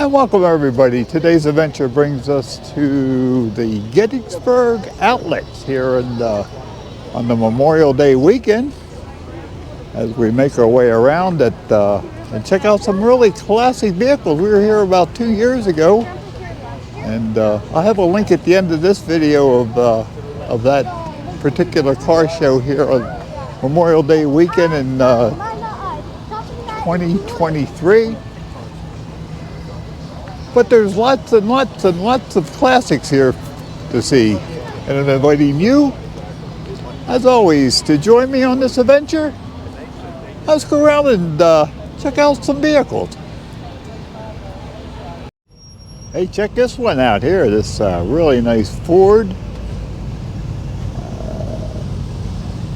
And welcome everybody. Today's adventure brings us to the Gettysburg outlets here on the Memorial Day weekend as we make our way around and check out some really classic vehicles. We were here about 2 years ago, and I'll have a link at the end of this video of that particular car show here on Memorial Day weekend in 2023. But there's lots and lots and lots of classics here to see. And I'm inviting you, as always, to join me on this adventure. Let's go around and check out some vehicles. Hey, check this one out here. This really nice Ford.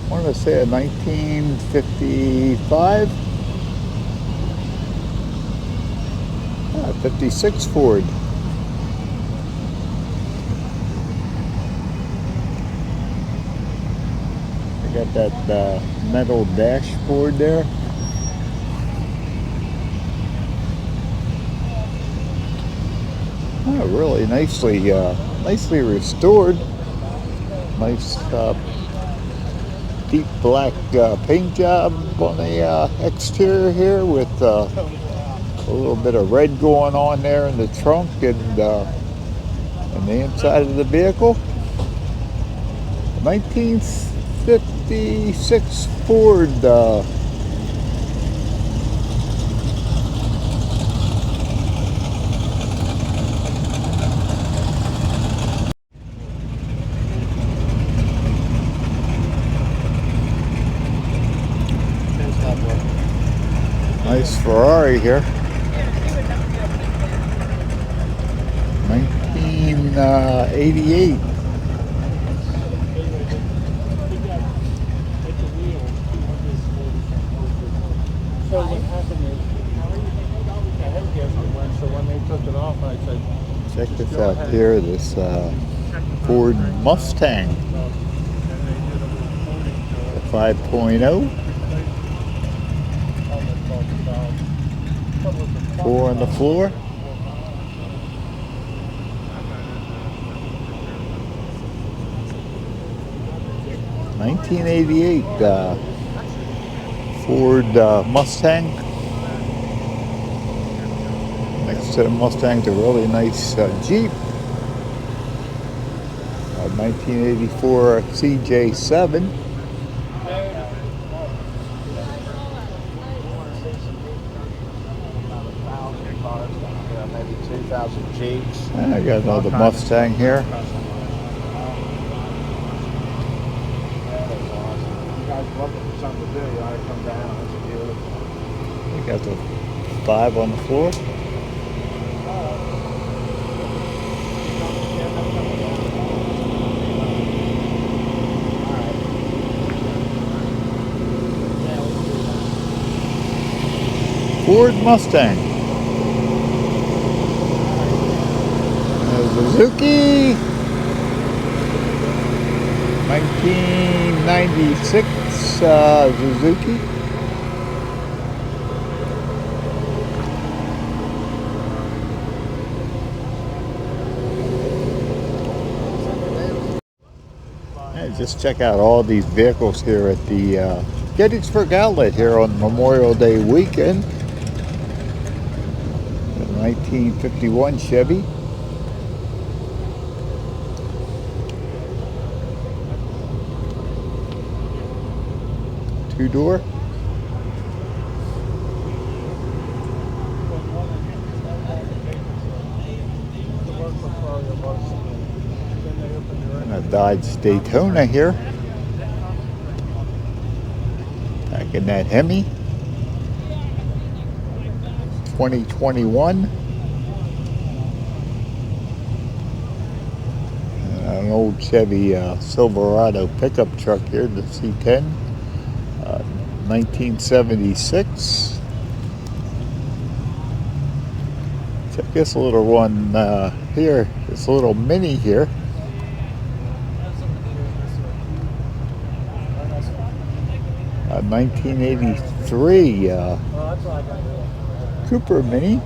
I want to say a 1955. 56 Ford. I got that metal dashboard there. Oh, really nicely restored. Nice deep black paint job on the exterior here with a little bit of red going on there in the trunk and the inside of the vehicle. 1956 Ford. Nice Ferrari here. 1988. So what happened is, the head gasket went, so when they took it off, I said, Check this out here, this Ford Mustang. The 5.0. 4 on the floor. (1988) Ford Mustang. Next to the Mustang's a really nice Jeep. 1984 CJ7. maybe 2,000 Jeeps. I got another Mustang here. Looking for something to do, you ought to come down. It's beautiful. We got the 5 on the floor. Ford Mustang. Suzuki. 1996 Suzuki. Hey, just check out all these vehicles here at the Gettysburg outlet here on Memorial Day weekend. The 1951 Chevy. Two-door. And a Dodge Daytona here. Back in that Hemi. 2021. And an old Chevy Silverado pickup truck here, the C10. 1976. Check this little one here. This little Mini here. 1983 Cooper Mini.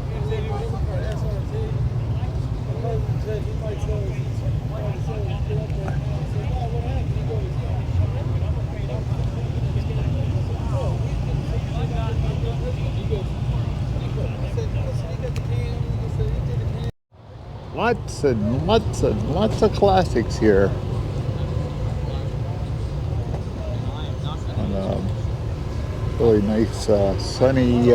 Lots and lots and lots of classics here. On a really nice sunny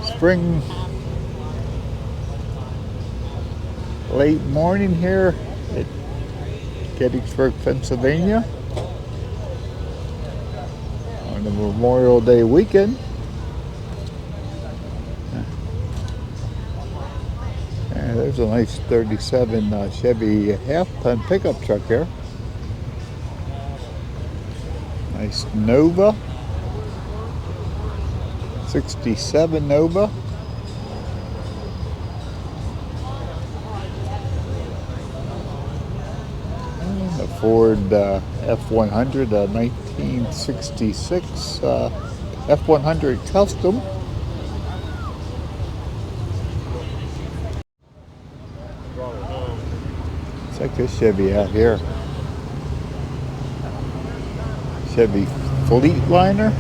spring late morning here at Gettysburg, Pennsylvania on the Memorial Day weekend. And there's a nice 37 Chevy half-ton pickup truck here. Nice Nova, 67 Nova. And a Ford F100, a 1966 F100 Custom. Check this Chevy out here. Chevy Fleetliner.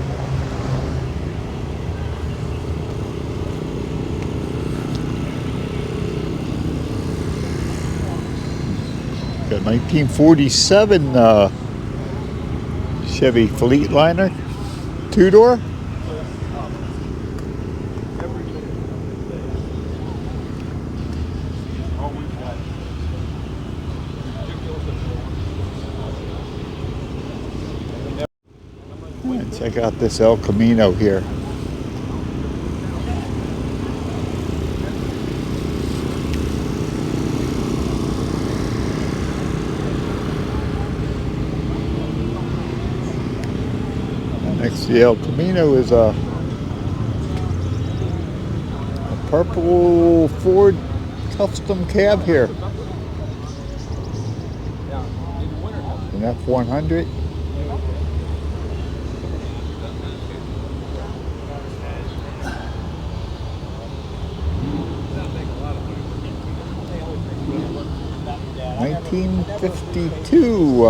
Got a 1947 Chevy Fleetliner, two-door. And check out this El Camino here. And next to the El Camino is a purple Ford Custom cab here. An F100. '52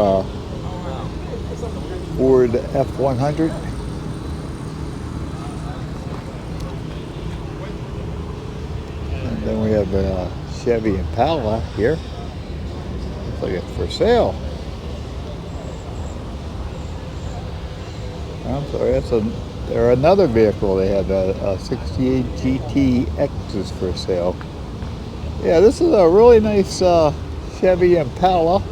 Ford F100. And then we have a Chevy Impala here. Looks like it's for sale. I'm sorry, they're another vehicle. They have a 68 GTX is for sale. Yeah, this is a really nice Chevy Impala,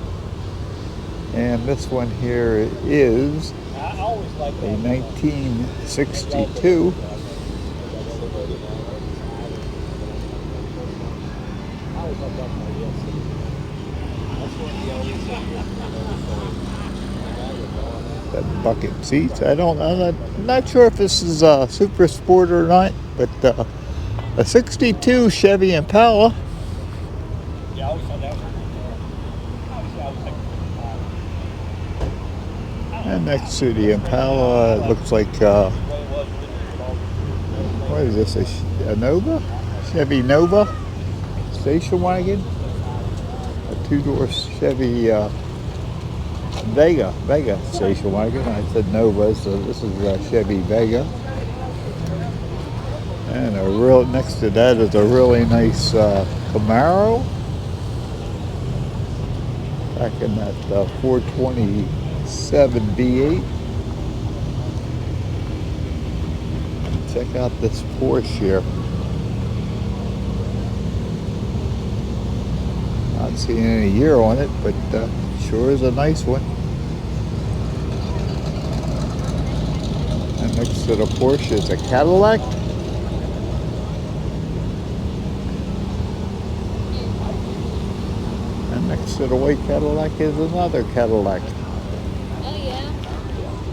and this one here is a 1962 that bucket seats. I'm not sure if this is a super sport or not, but a 62 Chevy Impala. And next to the Impala, it looks like, what is this, a Nova? Chevy Nova station wagon? A two-door Chevy Vega station wagon. I said Nova, so this is a Chevy Vega. And next to that is a really nice Camaro. Back in that 427 V8. Check out this Porsche here. Not seeing any year on it, but sure is a nice one. And next to the Porsche is a Cadillac. And next to the white Cadillac is another Cadillac. Oh yeah?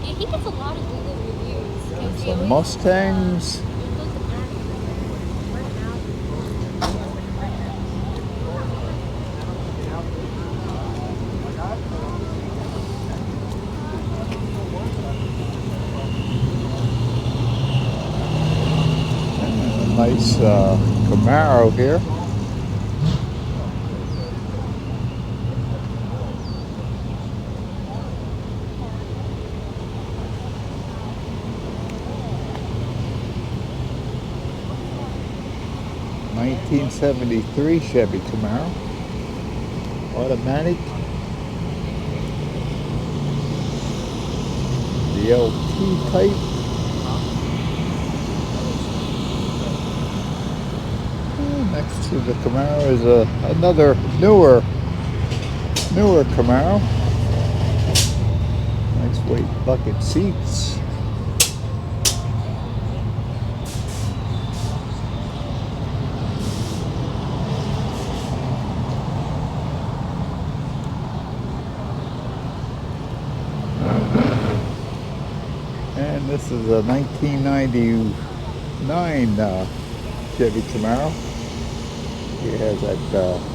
Yeah, he gets a lot of Google reviews. And some Mustangs. And a nice Camaro here. 1973 Chevy Camaro. Automatic. The LT type. And next to the Camaro is another newer Camaro. Nice weight bucket seats. And this is a 1999 Chevy Camaro. It has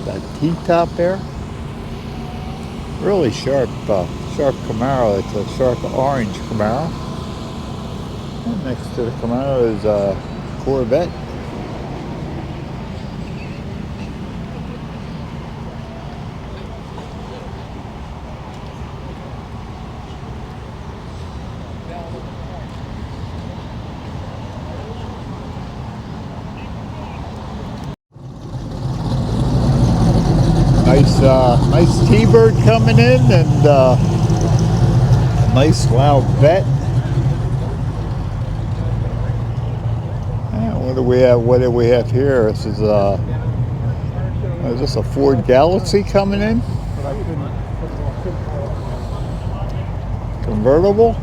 that T-top there. Really sharp Camaro. It's a sharp orange Camaro. And next to the Camaro is a Corvette. Nice T-Bird coming in, and a nice loud vet. And what do we have? What do we have here? This is this a Ford Galaxy coming in? Convertible.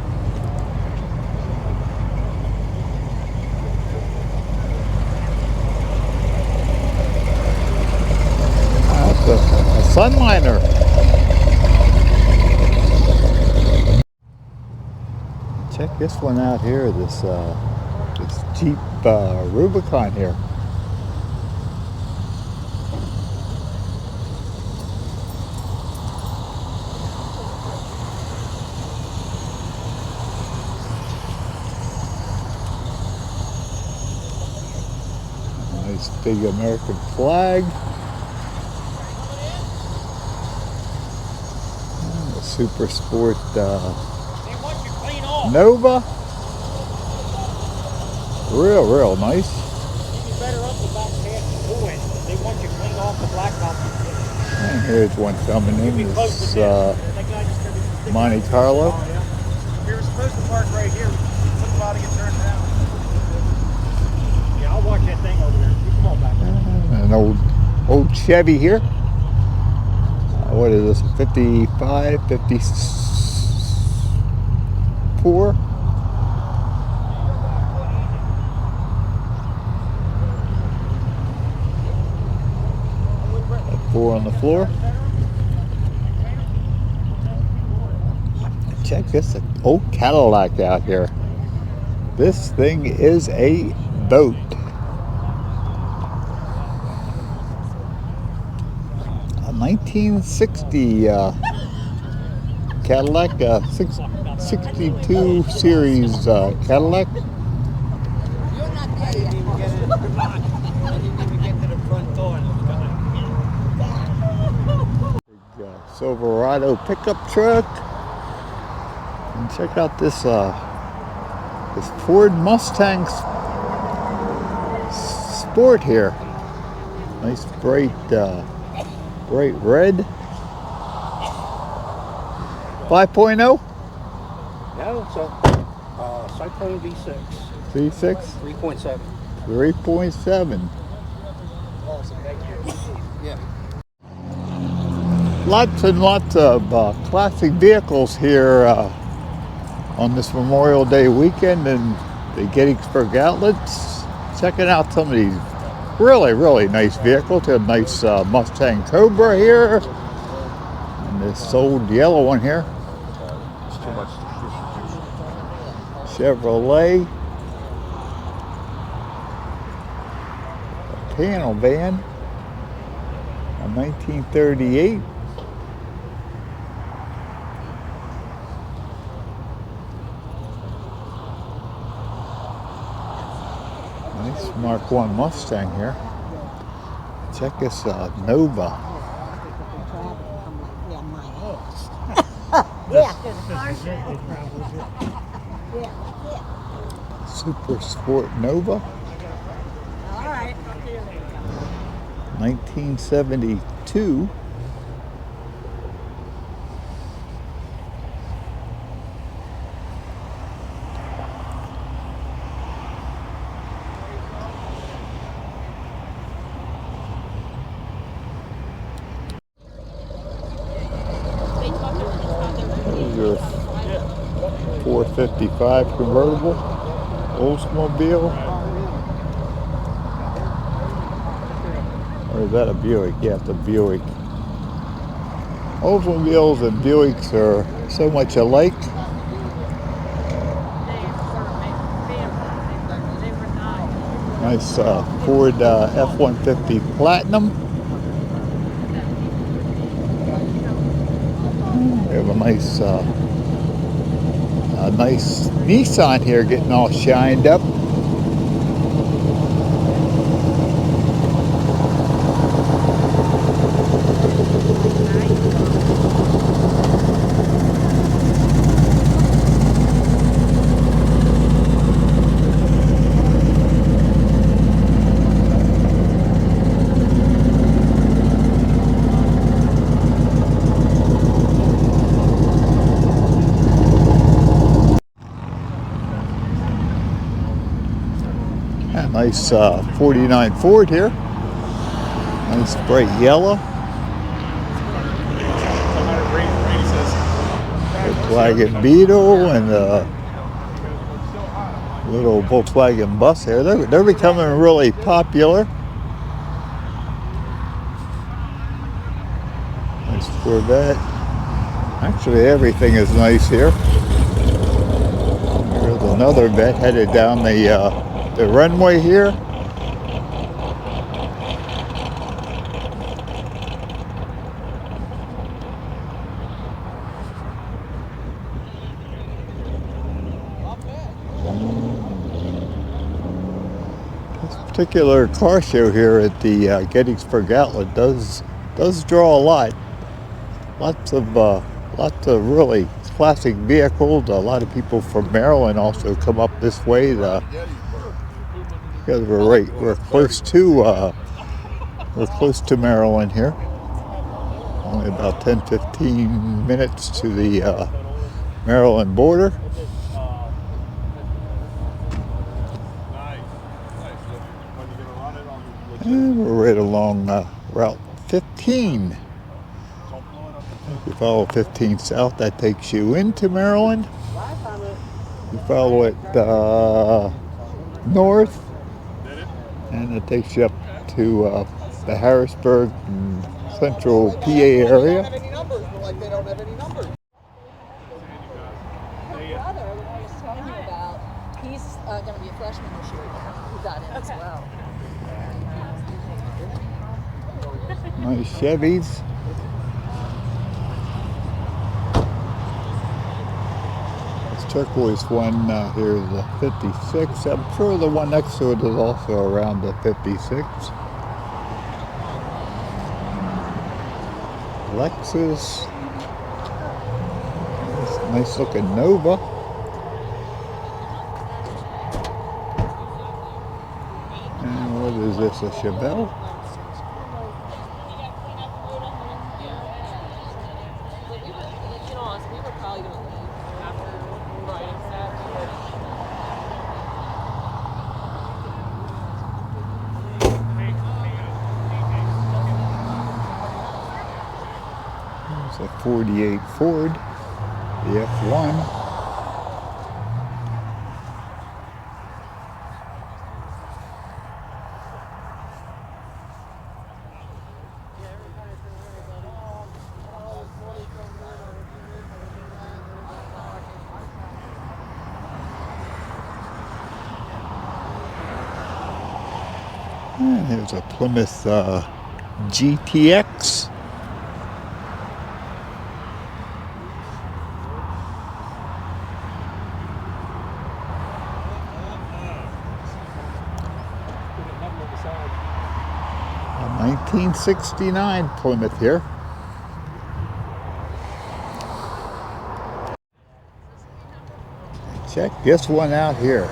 A Sunliner. Check this one out here. This Jeep Rubicon here. Nice big American flag. Super Sport Nova. Real nice. And here's one coming in. This Monte Carlo. We were supposed to park right here. Took a while to get turned around. Yeah, I'll watch that thing over there. You come on back. An old Chevy here. What is this? 55, 54? That 4 on the floor. Check this old Cadillac out here. This thing is a boat. A 1960 Cadillac, 62 series Cadillac. Silverado pickup truck. And check out this Ford Mustang Sport here. Nice bright red. 5.0? No, it's a Cyclone V6. V6? 3.7. 3.7. Awesome, thank you. Yeah. Lots and lots of classic vehicles here on this Memorial Day weekend in the Gettysburg outlets. Checking out some of these really nice vehicles. A nice Mustang Cobra here, and this old yellow one here. It's too much. Chevrolet. A panel van. A 1938. Nice Mark 1 Mustang here. Check this out, Nova. Super Sport Nova. All right. 1972. Here's your 455 convertible Oldsmobile. Or is that a Buick? Yeah, it's a Buick. Oldsmobiles and Buicks are so much alike. Nice Ford F-150 Platinum. We have a nice Nissan here getting all shined up. Yeah, nice 49 Ford here. Nice bright yellow. Volkswagen Beetle and a little Volkswagen bus here. They're becoming really popular. Nice Corvette. Actually, everything is nice here. There's another vet headed down the runway here. This particular car show here at the Gettysburg Outlet does draw a lot. Lots of really classic vehicles. A lot of people from Maryland also come up this way because we're close to Maryland here. Only about 10-15 minutes to the Maryland border. And we're right along Route 15. If you follow 15 south, that takes you into Maryland. You follow it north, and it takes you up to the Harrisburg and central PA area. Her brother, that I was telling you about, he's going to be a freshman this year. He got in as well. Nice Chevys. This turquoise one here is a 56. I'm sure the one next to it is also around the 56. Lexus. Nice looking Nova. And what is this, a Chevelle? It's a 48 Ford, the F1. And here's a Plymouth GTX. A 1969 Plymouth here. Check this one out here.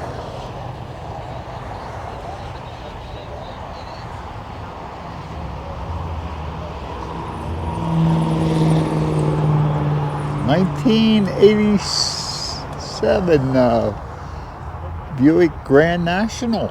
1987 Buick Grand National.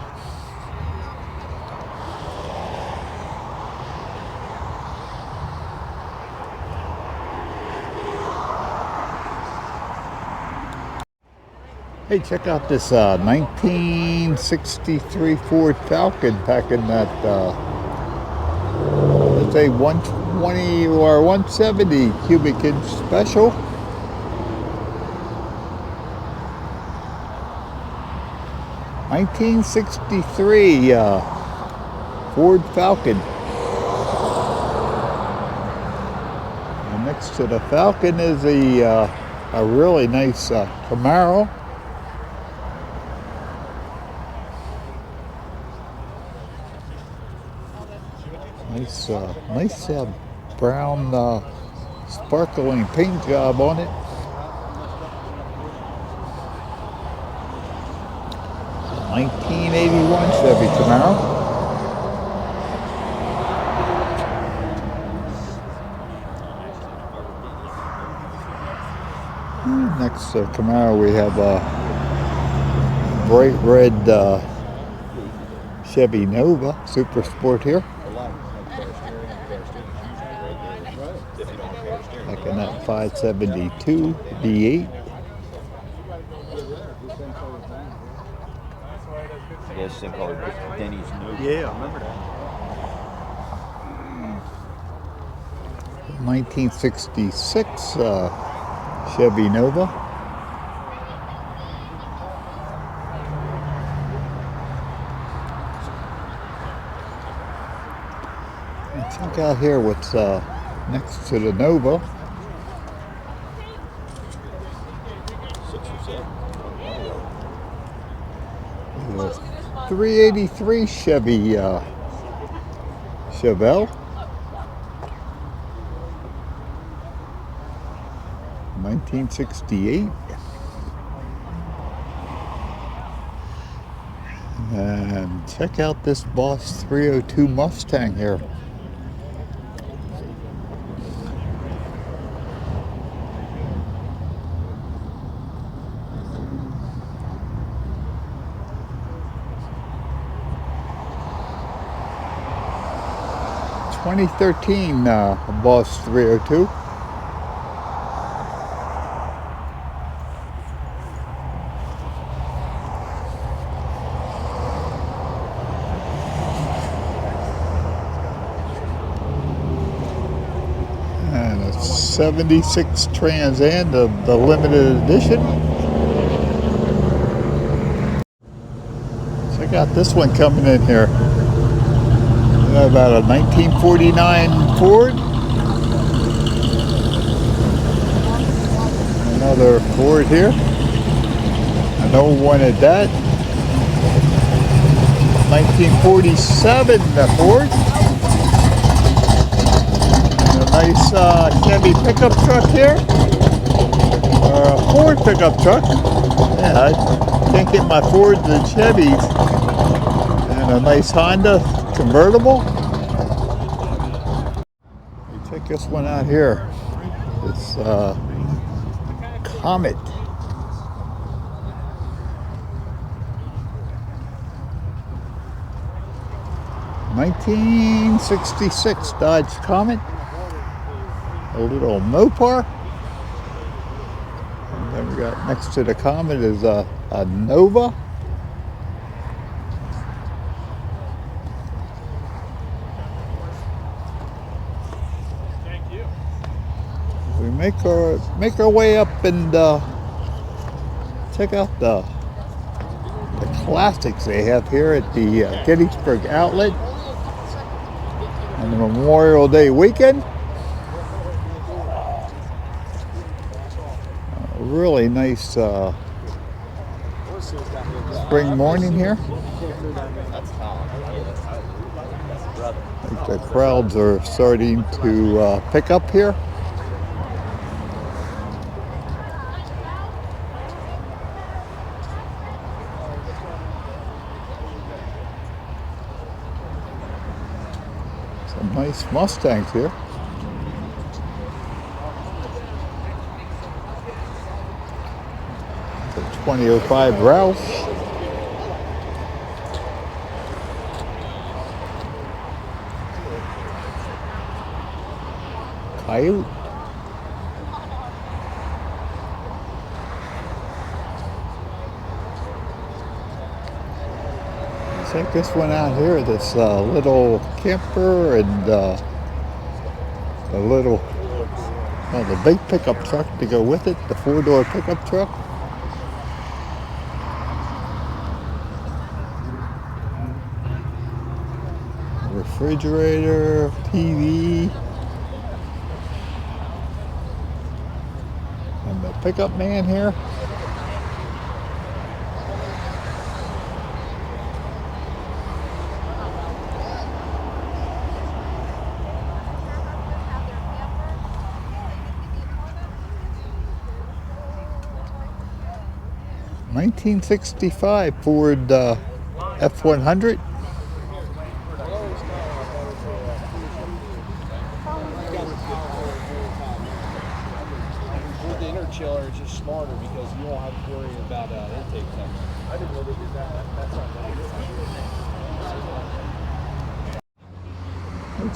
Hey, check out this 1963 Ford Falcon back in that, let's say 120 or 170 cubic inch special. '63 Ford Falcon. And next to the Falcon is a really nice Camaro. Nice brown sparkling paint job on it. It's a 1981 Chevy Camaro. Next to Camaro we have a bright red Chevy Nova Super Sport here. Back in that 572 V8. This thing called Denny's Nova. Yeah. I remember that. 1966 Chevy Nova. And check out here what's next to the Nova. 383 Chevy Chevelle. 1968. And check out this Boss 302 Mustang here. '13 Boss 302. And a 76 Trans Am, the limited edition. Check out this one coming in here. About a 1949 Ford. Another Ford here. An old one at that. 1947 Ford. And a nice Chevy pickup truck here. Or a Ford pickup truck. Yeah, I can't get my Fords and Chevys. And a nice Honda convertible. Check this one out here. It's Comet. '66 Dodge Comet. A little Mopar. And then we got next to the Comet is a Nova. We make our way up and check out the classics they have here at the Gettysburg outlet on the Memorial Day weekend. A really nice spring morning here. I think the crowds are starting to pick up here. Some nice Mustangs here. 2005 Roush. Coyote. Check this one out here. This little camper and the little, well, the big pickup truck to go with it, the 4-door pickup truck. Refrigerator, TV, and the pickup man here. (1965) Ford F-100. With the inner chiller, it's just smarter because you won't have to worry about intake temps. I didn't know they did that. That's not bad.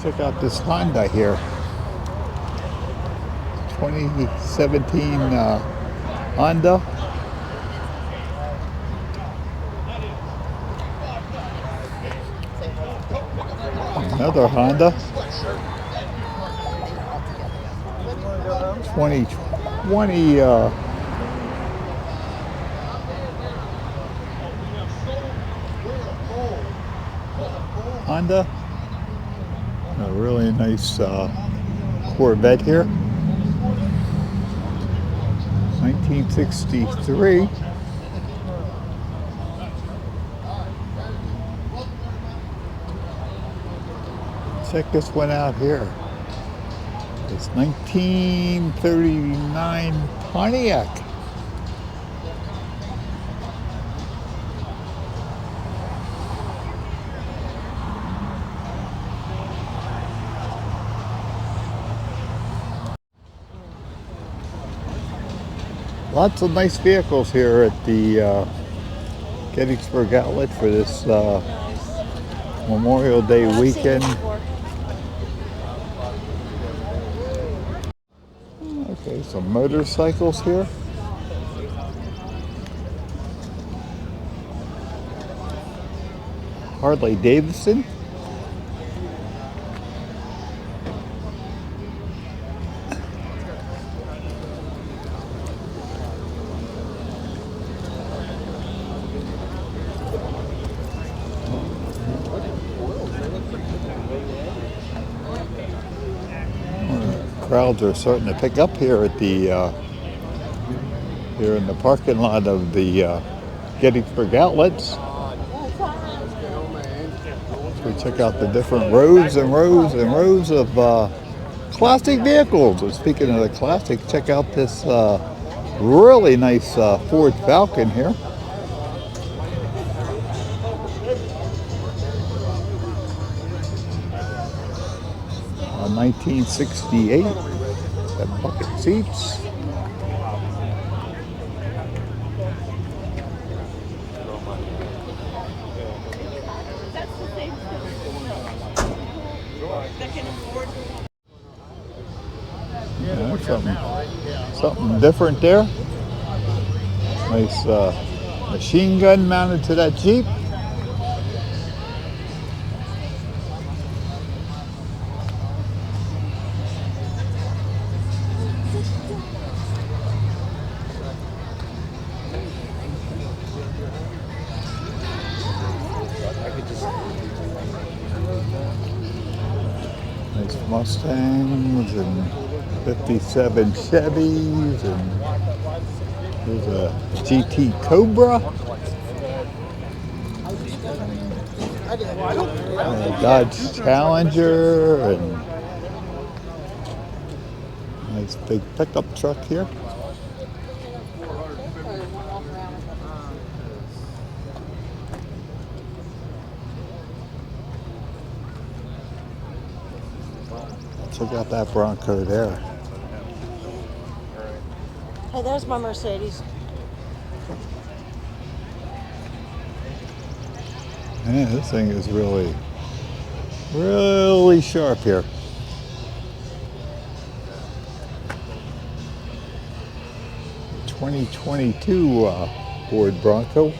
Check out this Honda here. 2017 Honda. Another Honda. 2020 Honda. A really nice Corvette here. 1963. Check this one out here. It's 1939 Pontiac. Lots of nice vehicles here at the Gettysburg outlet for this Memorial Day weekend. Okay, some motorcycles here. Harley Davidson. Crowds are starting to pick up here at the here in the parking lot of the Gettysburg outlets. We check out the different rows and rows and rows of classic vehicles. And speaking of the classic, check out this really nice Ford Falcon here. A 1968. Got bucket seats. Yeah, something different there. Nice machine gun mounted to that Jeep. Nice Mustangs and 57 Chevys, and there's a GT Cobra, and a Dodge Challenger, and nice big pickup truck here. Check out that Bronco there. Hey, there's my Mercedes. Yeah, this thing is really, really sharp here. The 2022 Ford Bronco.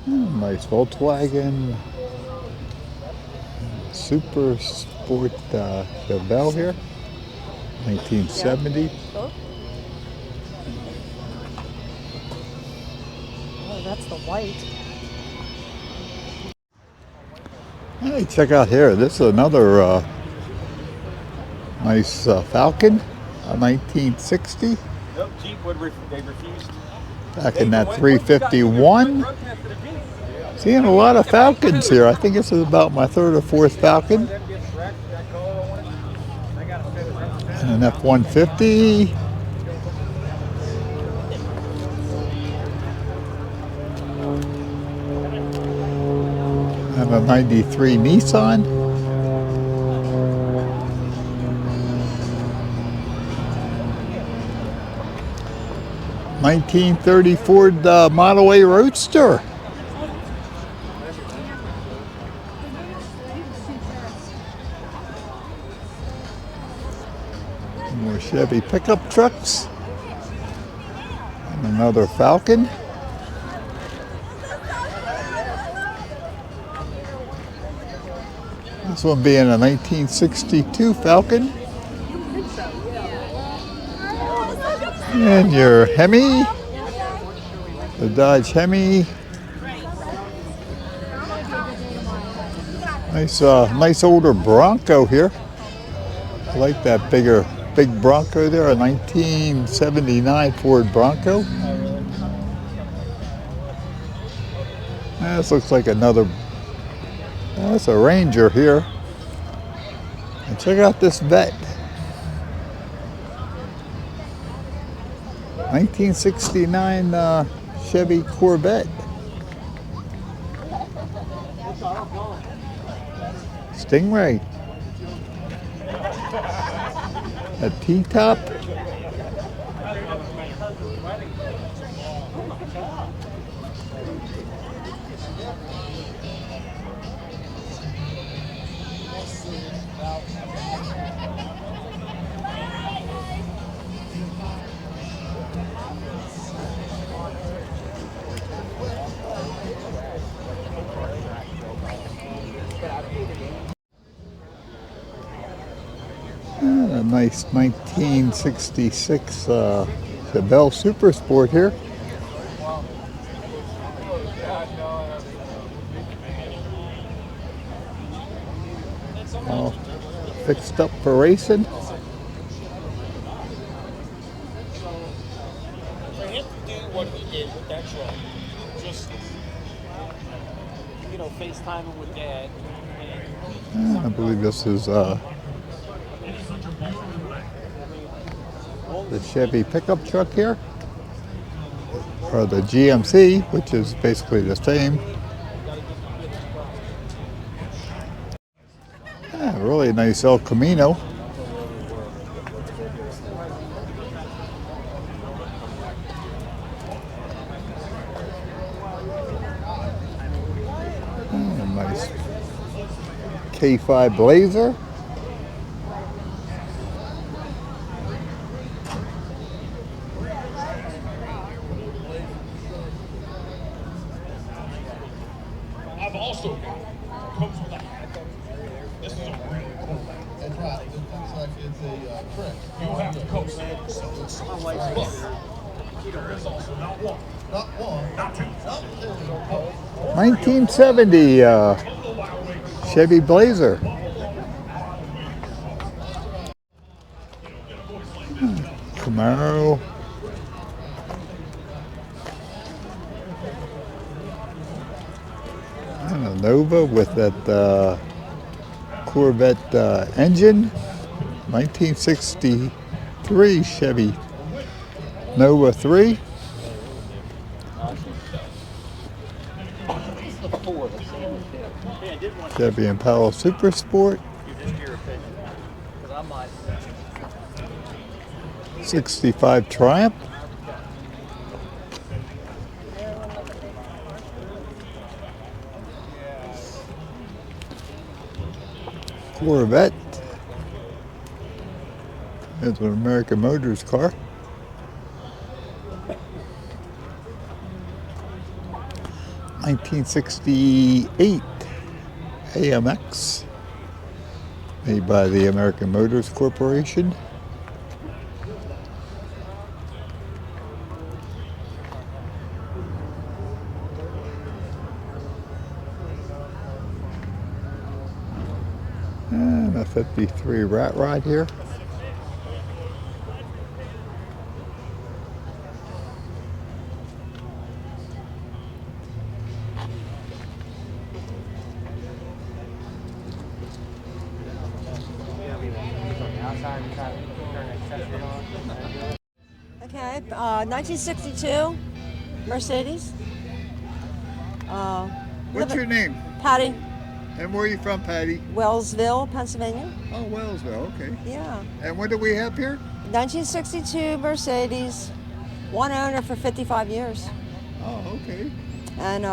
Nice Volkswagen Super Sport Chevelle here, 1970. Oh. Oh, that's the white. Hey, check out here. This is another nice Falcon, a 1960. Nope, Jeep they refused. Back in that 351. Seeing a lot of Falcons here. I think this is about my third or fourth Falcon. And an F-150. And a 93 Nissan. '30 Ford Model A Roadster. More Chevy pickup trucks. And another Falcon. This one being a 1962 Falcon. And your Hemi, the Dodge Hemi. Nice older Bronco here. I like that big Bronco there, a 1979 Ford Bronco. This looks like another, that's a Ranger here. And check out this vet. 1969 Chevy Corvette. Stingray. A T-top. A nice 1966 Chevelle Super Sport here. All fixed up for racing. For him to do what he did with that truck, just, FaceTiming with Dad. I believe this is the Chevy pickup truck here, or the GMC, which is basically the same. Really nice El Camino. A nice K5 Blazer. I've also got comes with a hat. This is a real cool hat. That's right. It looks like it's a trick. You'll have to co-sign yourself. But there is also not one, Not one. not two, Not two. 1970 Chevy Blazer. Camaro. And a Nova with that Corvette engine. 1963 Chevy Nova 3. Chevy Impala Super Sport. '65 Triumph. Corvette. There's an American Motors car. '68 AMX, made by the American Motors Corporation. And a '53 Rat Rod here. Okay, 1962 Mercedes. What's your name? Patty, And where are you from, Patty? Wellsville, Pennsylvania. Oh, Wellsville, okay. Yeah. And what do we have here? 1962 Mercedes, one owner for 55 years. Oh, okay. And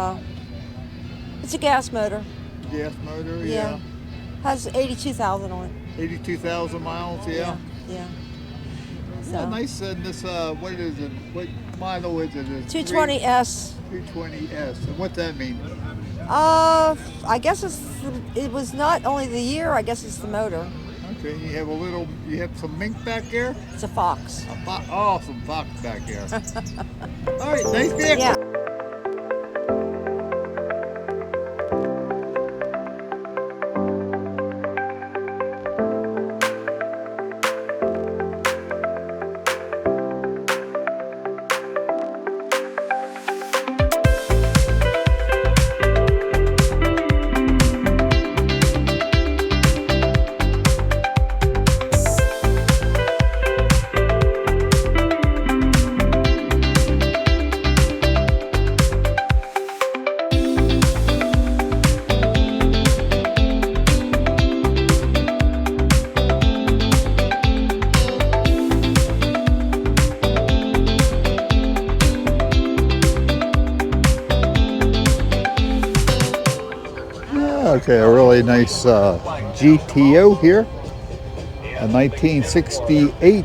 it's a gas motor. Gas motor, Yeah. Has 82,000 on it. 82,000 miles, yeah. Yeah. Yeah, So, nice. And this, what is it? What model is it? It's 220S. 220S. And what's that mean? I guess it was not only the year, I guess it's the motor. Okay, you have some mink back there? It's a Fox. Oh, some fox back there. All right, nice vehicle. Yeah. Okay, a really nice GTO here. A 1968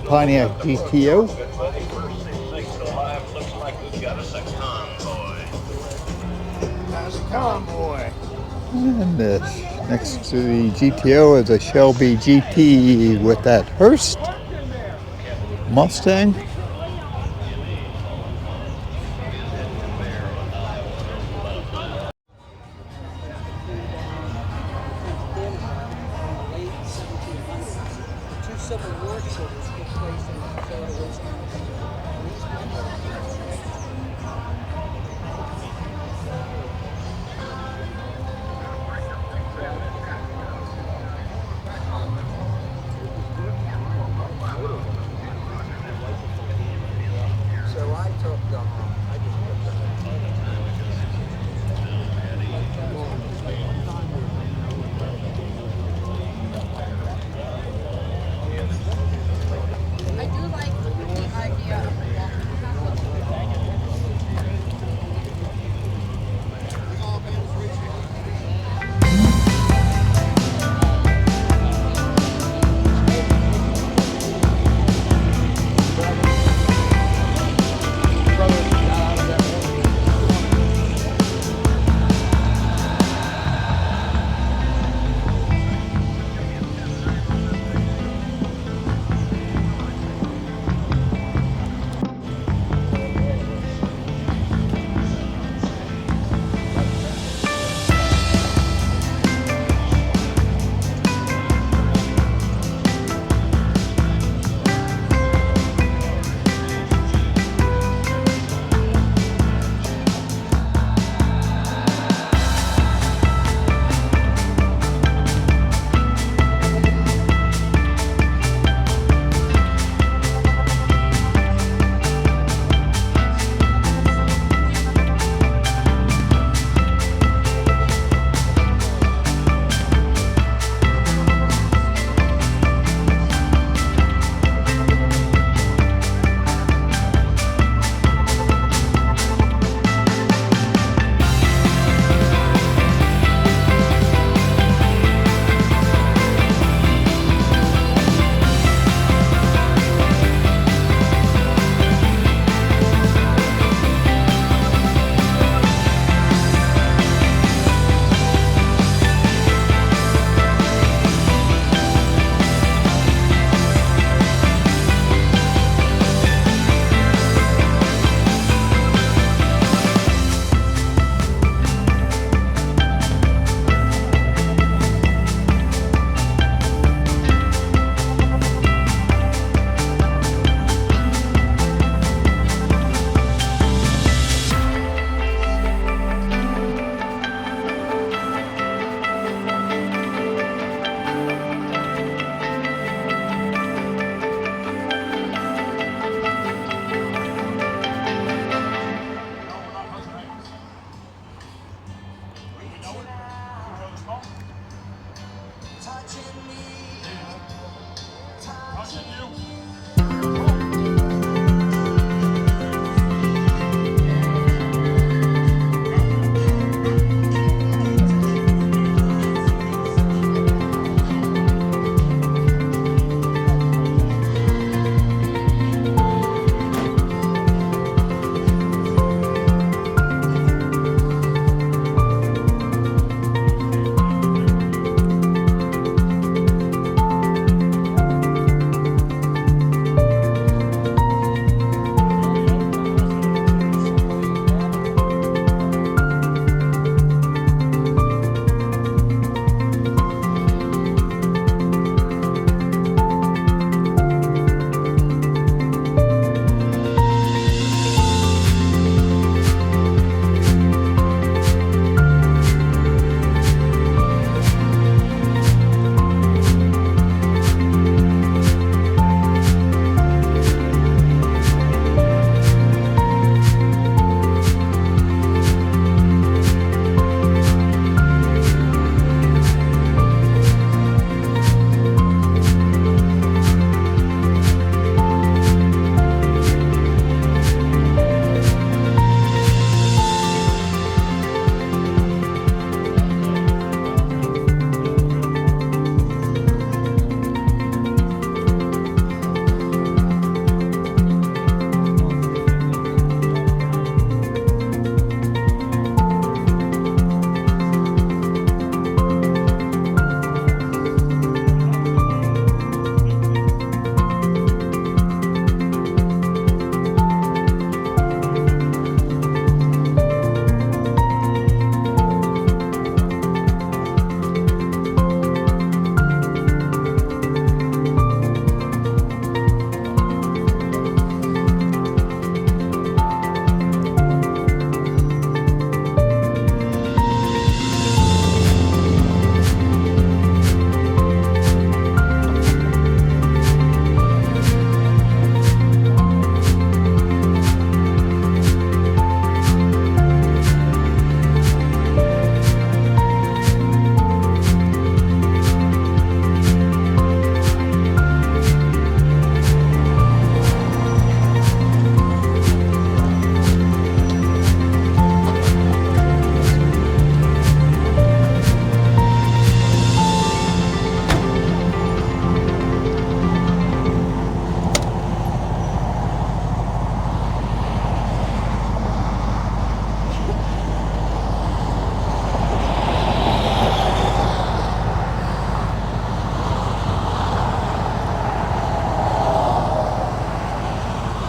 Pontiac GTO. Convoy. And next to the GTO is a Shelby GT with that Hearst Mustang. Two Civil War cities took place in Minnesota, Wisconsin. So I took them. I just put them I do like the idea of walking.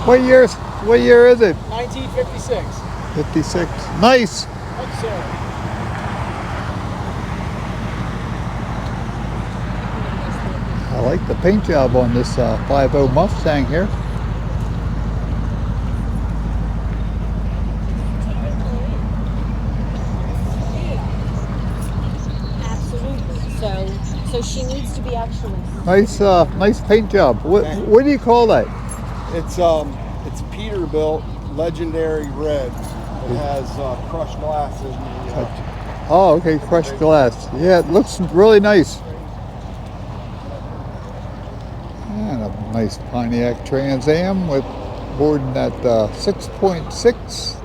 What year is it? 1956. 56. Nice. Thanks, sir. I like the paint job on this 5.0 Mustang here. Absolutely. So she needs to be actually. Nice paint job. What do you call that? It's Peterbilt Legendary Red. It has crushed glass in the. Oh, okay, crushed glass. Yeah, it looks really nice. And a nice Pontiac Trans Am with boarding at 6.6.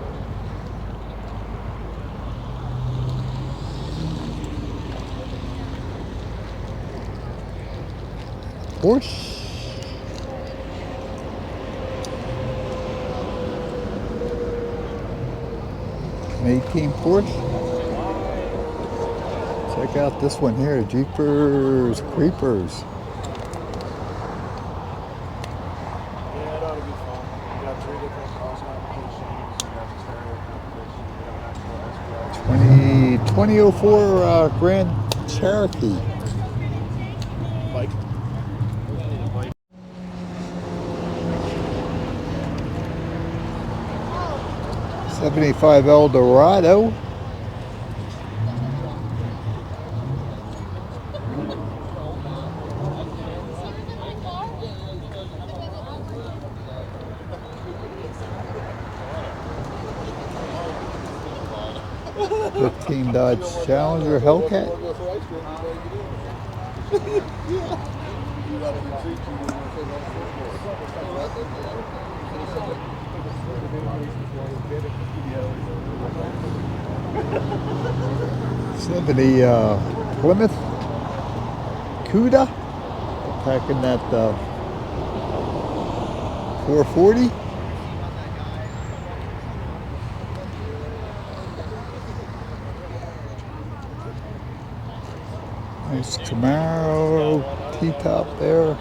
Porsche. An 18 Porsche. Check out this one here, Jeepers Creepers. Yeah, it ought to be fun. We got 3 different cross competitions. We got the stereo competition. We have an actual SPI. 2004 Grand Cherokee. Bike. 75 Eldorado. '15 Dodge Challenger Hellcat. '70 Plymouth Cuda, packing that 440. Nice Camaro T-top there.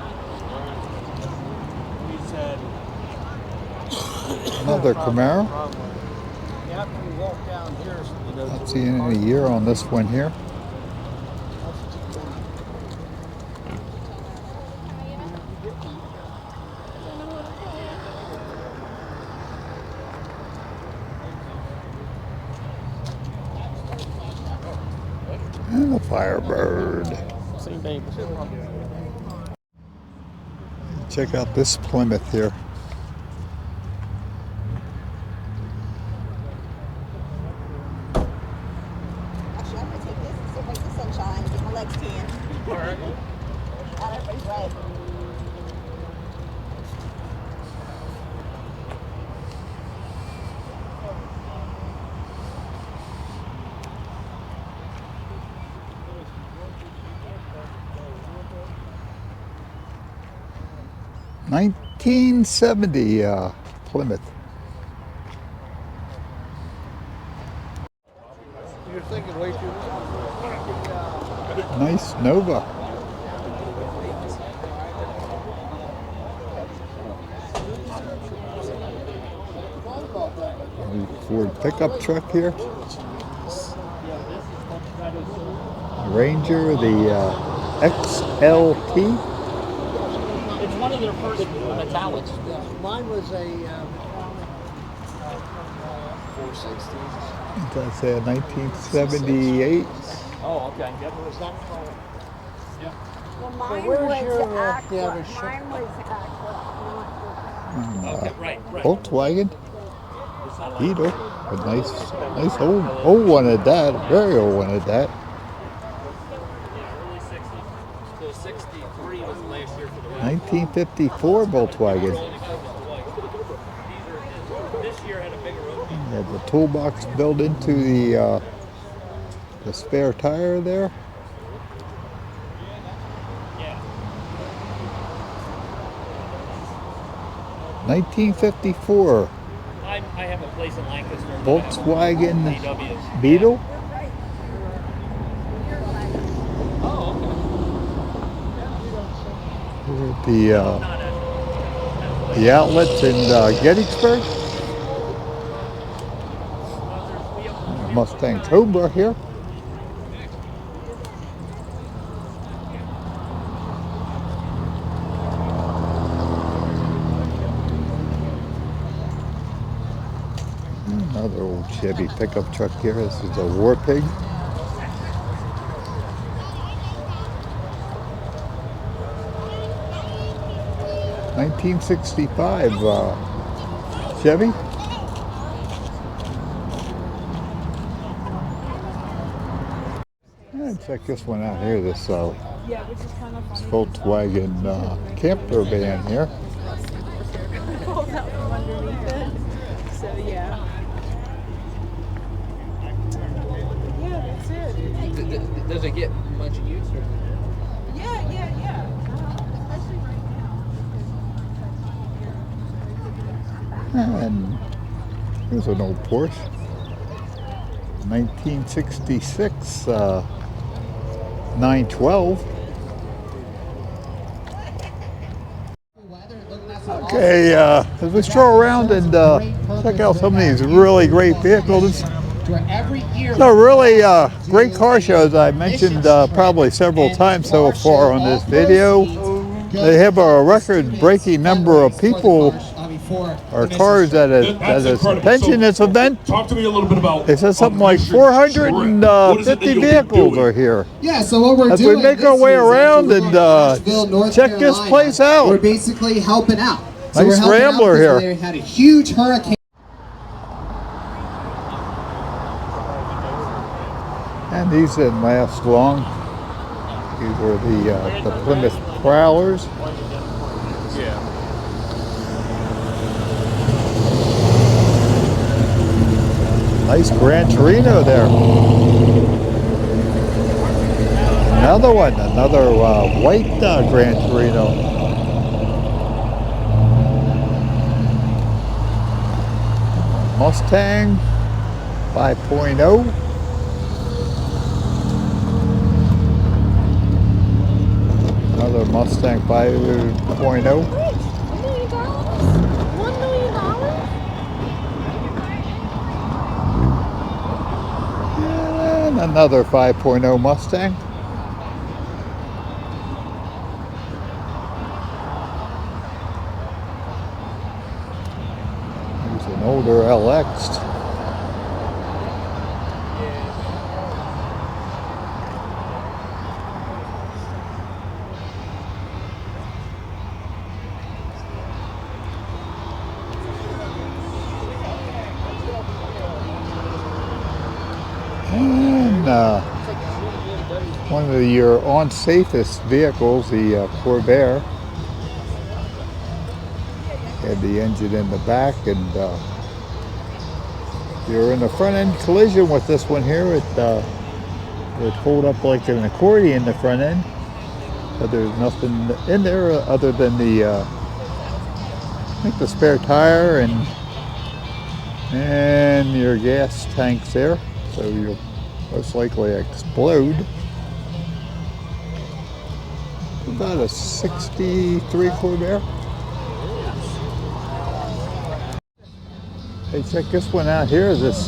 Another Camaro. Not seeing any year on this one here. And the Firebird. Same thing. Check out this Plymouth here. Actually, I'm gonna take this and sit right in the sunshine and get my legs tan. All right. Not everybody's right. '1970 Plymouth. You're thinking way too much. Nice Nova. Ford pickup truck here. Ranger, the XLT. It's one of their first metallics. Mine was a 460. That's a 1978. Oh, okay. Yep. Well, mine where's was your, Aqua. yeah, the sh- Mine was Aqua, Okay, right. Volkswagen Beetle. A nice old one at that. Very old one at that. Early 60s. So 63 was the last year for the 1954 Volkswagen. This year had a bigger opening. Had the toolbox built into the spare tire there. Yeah. 1954 I have a place in Lancaster. Volkswagen VWs. Beetle. Oh, The the outlets in Gettysburg. Mustang Cobra here. Another old Chevy pickup truck here. This is a War Pig. (1965) Chevy. Check this one out here. This Volkswagen camper van here. Pulls out from underneath it. So yeah. Yeah, that's it. Does it get much use? Or? Yeah. Especially right now. And here's an old Porsche. 1966 912. Okay, as we stroll around and check out some of these really great vehicles. So really great car shows. I mentioned probably several times so far on this video. They have a record-breaking number of people or cars at attention this event. Talk to me a little bit about. It says something like 450 vehicles are here. Yeah, so what we're As doing we make our way around and check this place out. We're basically helping out. So Nice we're helping Rambler out here. They had a huge hurricane. And these didn't last long. These were the Plymouth Prowlers. Yeah. Nice Gran Torino there. Another one, another white Gran Torino. Mustang 5.0. Another Mustang 5.0. $1 million? $1 million? And another 5.0 Mustang. Here's an older LX. And one of your on-safest vehicles, the Corvair. Had the engine in the back, and you're in a front-end collision with this one here. It would hold up like an accordion in the front end, but there's nothing in there other than the I think the spare tire and your gas tanks there. So you'll most likely explode. About a 63 Corvair. Hey, check this one out here. This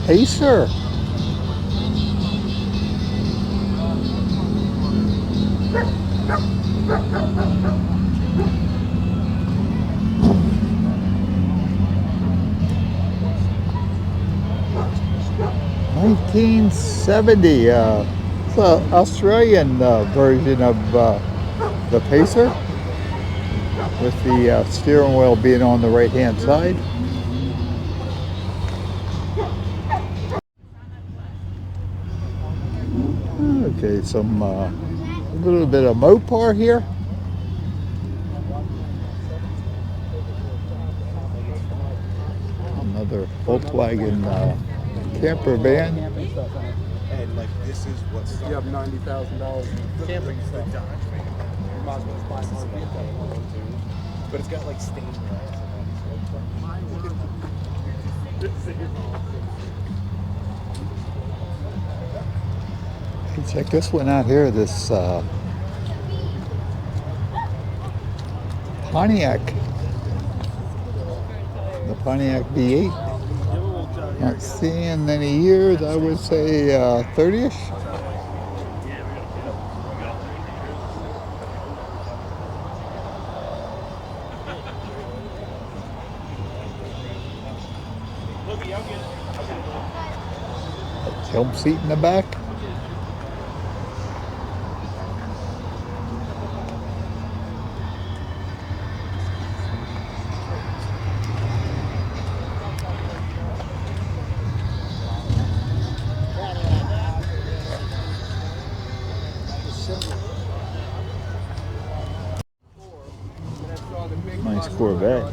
Pacer. $1970. It's an Australian version of the Pacer, with the steering wheel being on the right-hand side. Okay, some a little bit of Mopar here. Another Volkswagen camper van. And like this is what's You have $90,000 camping stuff. you might as well buy more vehicle. But it's got like stained glass. Hey, check this one out here. This Pontiac. The Pontiac V8. Not seeing any years, I would say 30-ish. Help seat in the back. Nice Corvette.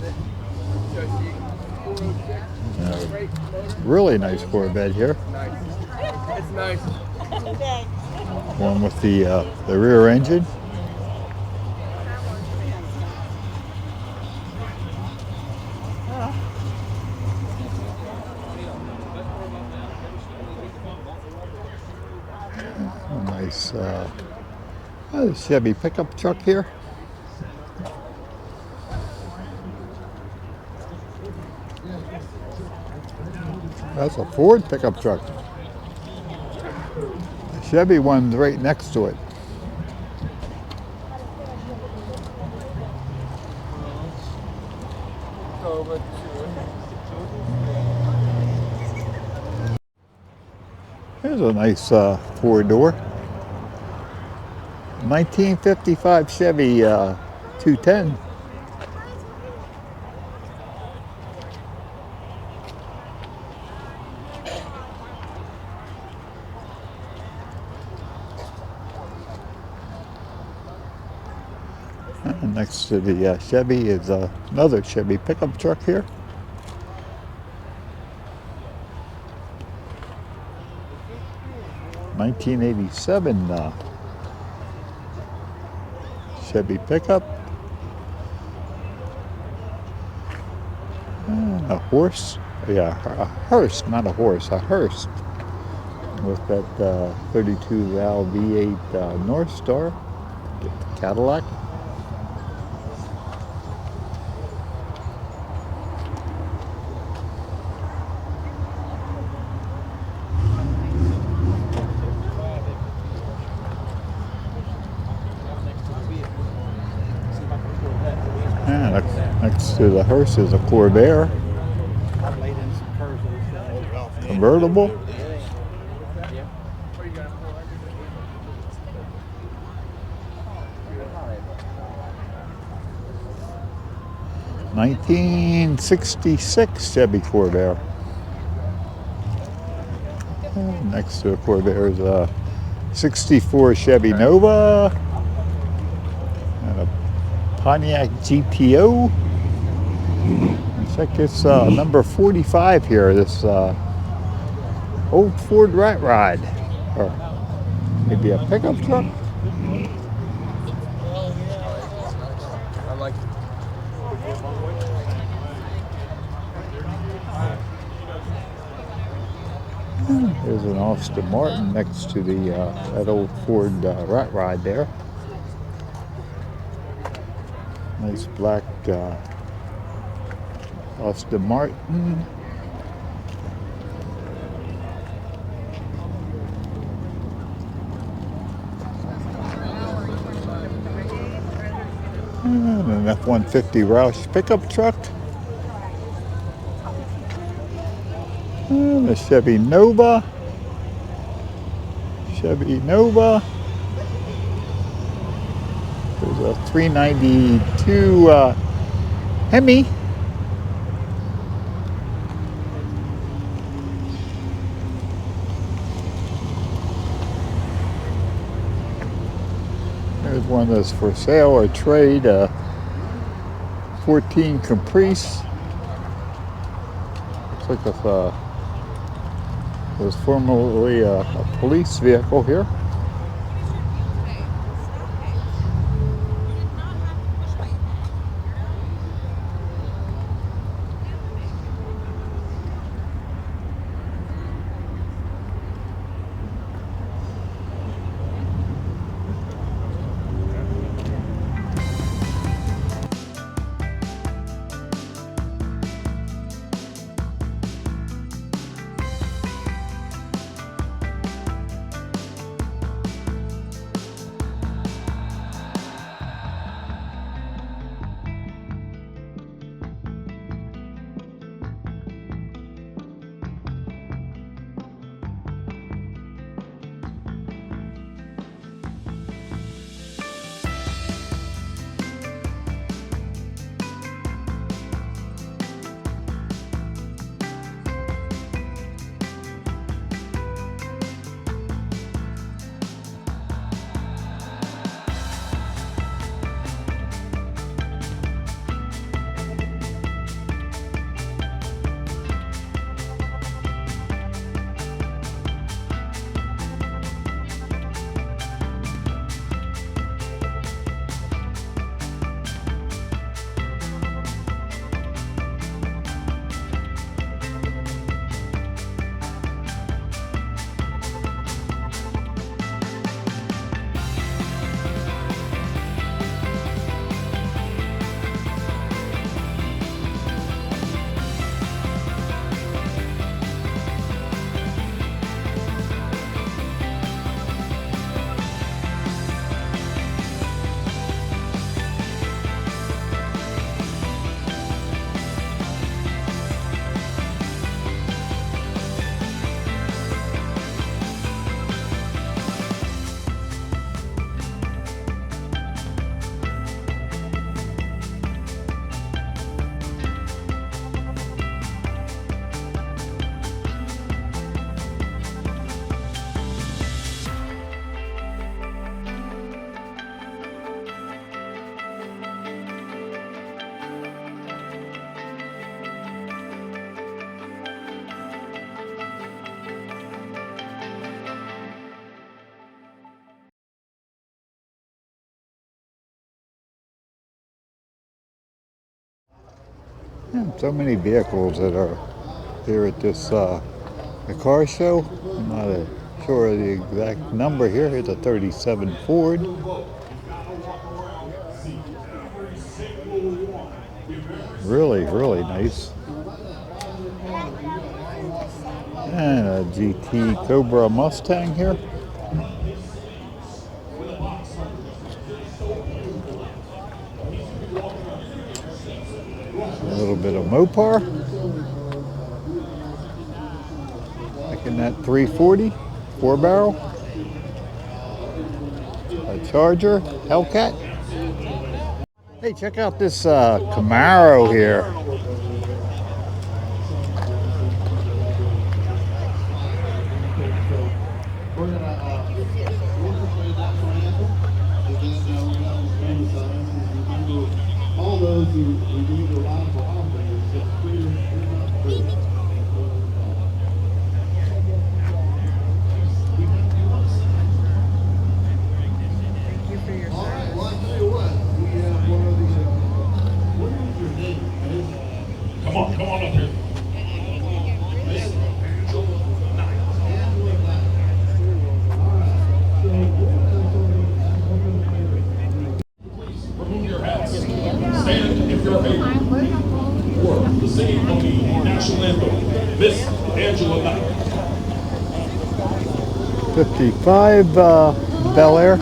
Really nice Corvette here. It's nice. One with the rear engine. A nice Chevy pickup truck here. That's a Ford pickup truck. The Chevy one's right next to it. Here's a nice four-door. 1955 Chevy 210. And next to the Chevy is another Chevy pickup truck here. '87 Chevy pickup. And a horse. Yeah, a hearse, not a horse, a hearse. With that 32 valve V8 North Star Cadillac. And next to the hearse is a Corvair. Convertible. '66 Chevy Corvair. And next to the Corvair is a '64 Chevy Nova and a Pontiac GTO. Check this number 45 here. This old Ford Rat Rod, or maybe a pickup truck. There's an Aston Martin next to the that old Ford Rat Rod there. Nice black Aston Martin. And an F-150 Roush pickup truck. And a Chevy Nova. Chevy Nova. There's a 392 Hemi. There's one that's for sale or trade. 14 Caprice. Looks like it was formerly a police vehicle here. Yeah, so many vehicles that are here at this the car show. I'm not sure of the exact number here. Here's a 37 Ford. Really, really nice. And a GT Cobra Mustang here. A little bit of Mopar. Like in that 340, 4-barrel. A Charger, Hellcat. Hey, check out this Camaro here. All those who redeem their lives for offerings get free. All right, well, I tell you what, we have one of the, what is your name? Come on up here. Miss Angela Knight. Angela Knight. All right, so Remove your hats. Stand if you're favorite. For the singing of the national anthem, Miss Angela Knight. 55 Bel Air.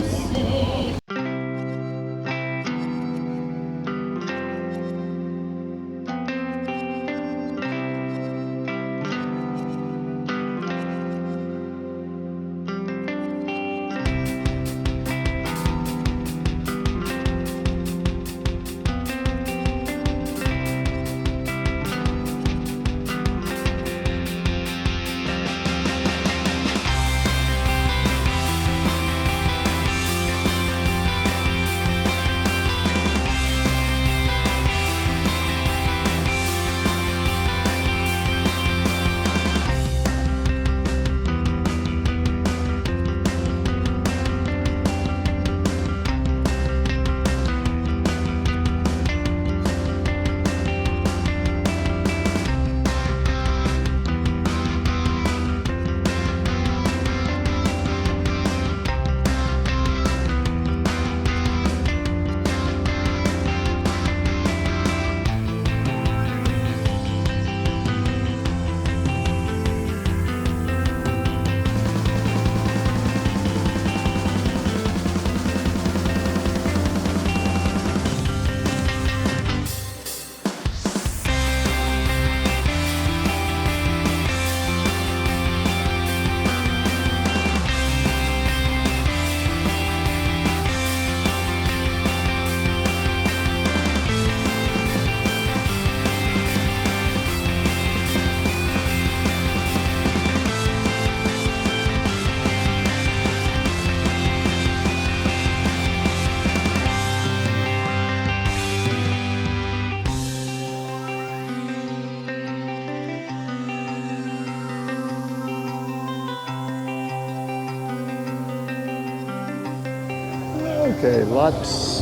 Okay, lots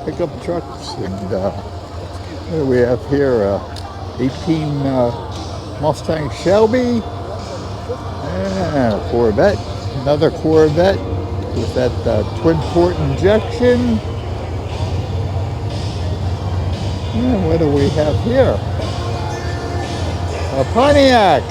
pickup trucks, and what do we have here? 18 Mustang Shelby, and a Corvette, another Corvette with that twin port injection. And what do we have here? A Pontiac.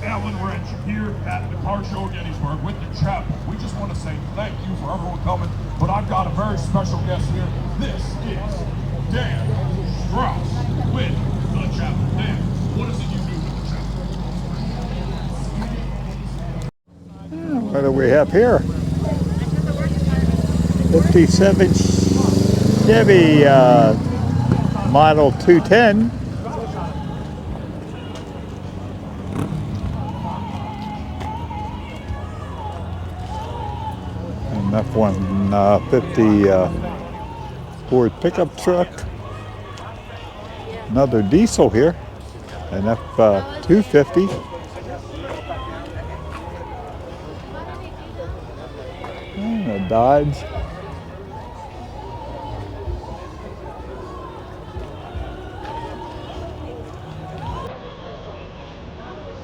Alan Wrench here at the car show at Gettysburg with the chapel. We just want to say thank you for everyone coming, but I've got a very special guest here. This is Dan Strauss with the chapel. Dan, what is it you do with the chapel? What do we have here? 57 Chevy Model 210. And F-150 Ford pickup truck. Another diesel here. An F-250. And a Dodge.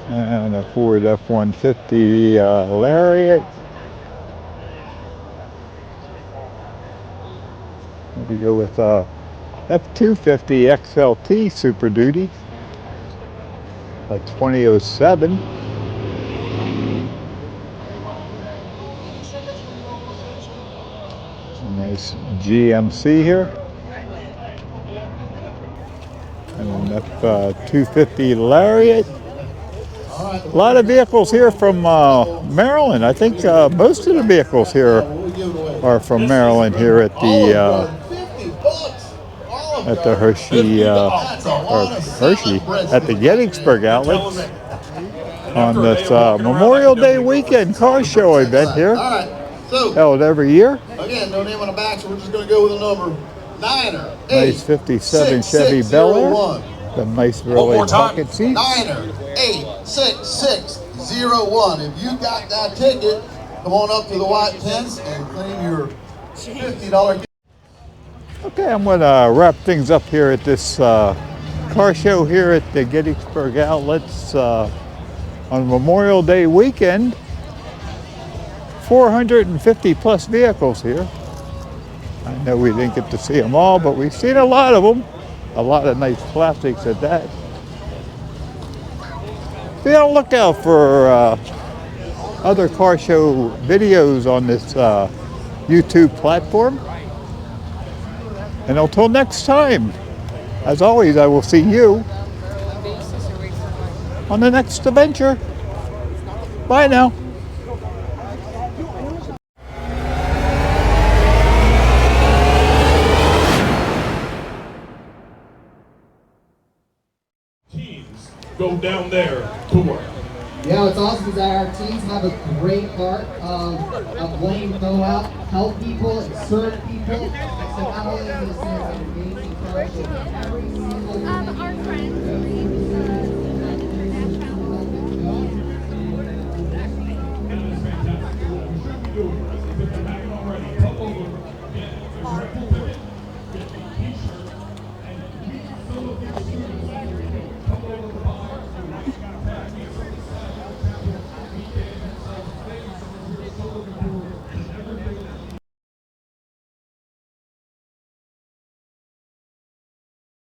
And a Ford F-150 Lariat. We go with F-250 XLT Super Duty. A 2007. A nice GMC here. And an F-250 Lariat. A lot of vehicles here from Maryland. I think most of the vehicles here are from Maryland here at the Hershey at the Gettysburg outlets on this Memorial Day weekend car show event here, held every year. Again, no name on the back, so we're just going to go with a number. Niner. Nice 57 Chevy Bel Air. The nice really pocket seats. Niner 86601. If you got that ticket, come on up to the white tents and claim your $50 gift. Okay, I'm going to wrap things up here at this car show here at the Gettysburg outlets on Memorial Day weekend. 450 plus vehicles here. I know we didn't get to see them all, but we've seen a lot of them. A lot of nice classics at that. Be on the lookout for other car show videos on this YouTube platform. And until next time, as always, I will see you on the next adventure. Bye now. Go down there to work. Yeah, what's awesome is that our teams have a great heart of wanting to go out, help people, and serve people. So not only is this an amazing car show, every single Our friends